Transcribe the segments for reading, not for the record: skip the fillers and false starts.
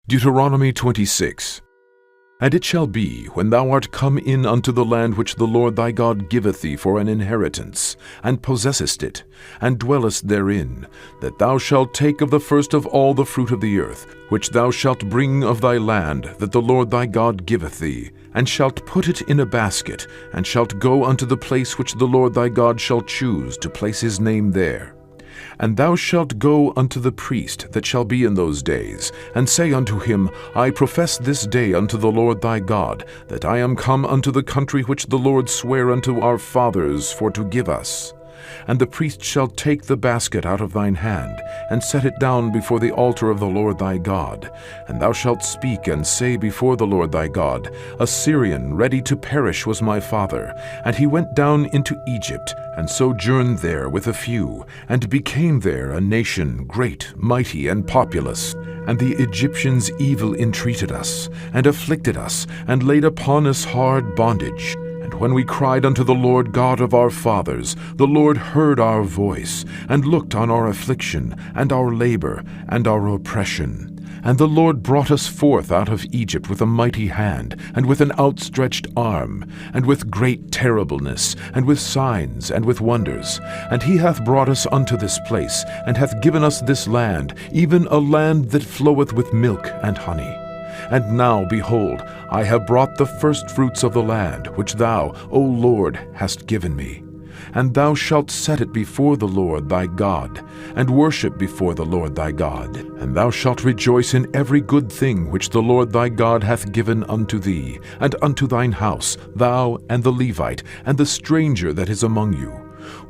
Deuteronomy 26. And it shall be, when thou art come in unto the land which the Lord thy God giveth thee for an inheritance, and possessest it, and dwellest therein, that thou shalt take of the first of all the fruit of the earth, which thou shalt bring of thy land that the Lord thy God giveth thee, and shalt put it in a basket, and shalt go unto the place which the Lord thy God shall choose to place his name there. And thou shalt go unto the priest that shall be in those days, and say unto him, I profess this day unto the Lord thy God, that I am come unto the country which the Lord sware unto our fathers for to give us. And the priest shall take the basket out of thine hand, and set it down before the altar of the Lord thy God. And thou shalt speak and say before the Lord thy God, A Syrian ready to perish was my father, and he went down into Egypt, and sojourned there with a few, and became there a nation great, mighty, and populous. And the Egyptians evil entreated us, and afflicted us, and laid upon us hard bondage. And when we cried unto the Lord God of our fathers, the Lord heard our voice, and looked on our affliction, and our labor, and our oppression. And the Lord brought us forth out of Egypt with a mighty hand, and with an outstretched arm, and with great terribleness, and with signs, and with wonders. And he hath brought us unto this place, and hath given us this land, even a land that floweth with milk and honey. And now, behold, I have brought the firstfruits of the land, which thou, O Lord, hast given me. And thou shalt set it before the Lord thy God, and worship before the Lord thy God. And thou shalt rejoice in every good thing which the Lord thy God hath given unto thee, and unto thine house, thou and the Levite, and the stranger that is among you.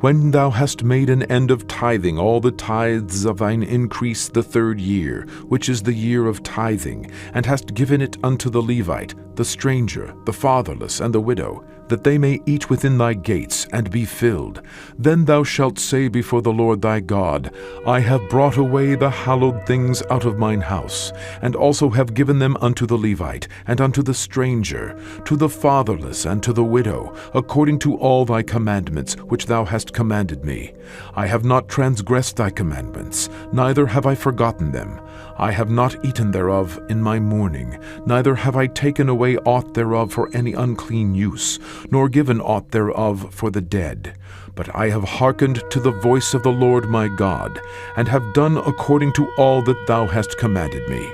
When thou hast made an end of tithing all the tithes of thine increase the 3rd year, which is the year of tithing, and hast given it unto the Levite, the stranger, the fatherless, and the widow, that they may eat within thy gates, and be filled, then thou shalt say before the Lord thy God, I have brought away the hallowed things out of mine house, and also have given them unto the Levite, and unto the stranger, to the fatherless, and to the widow, according to all thy commandments which thou hast commanded me. I have not transgressed thy commandments, neither have I forgotten them. I have not eaten thereof in my mourning, neither have I taken away aught thereof for any unclean use, nor given aught thereof for the dead. But I have hearkened to the voice of the Lord my God, and have done according to all that thou hast commanded me.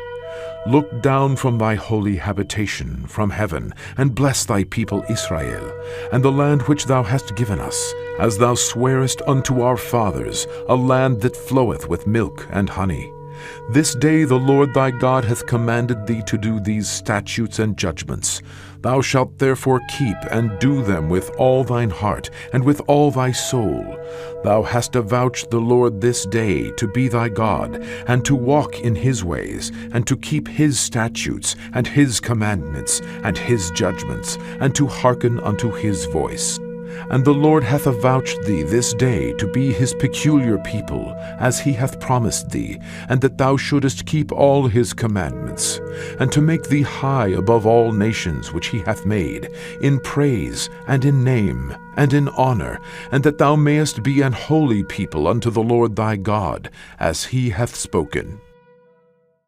Look down from thy holy habitation, from heaven, and bless thy people Israel, and the land which thou hast given us, as thou swarest unto our fathers, a land that floweth with milk and honey. This day the Lord thy God hath commanded thee to do these statutes and judgments. Thou shalt therefore keep and do them with all thine heart, and with all thy soul. Thou hast avouched the Lord this day to be thy God, and to walk in his ways, and to keep his statutes, and his commandments, and his judgments, and to hearken unto his voice. And the Lord hath avouched thee this day to be his peculiar people, as he hath promised thee, and that thou shouldest keep all his commandments, and to make thee high above all nations which he hath made, in praise, and in name, and in honor, and that thou mayest be an holy people unto the Lord thy God, as he hath spoken.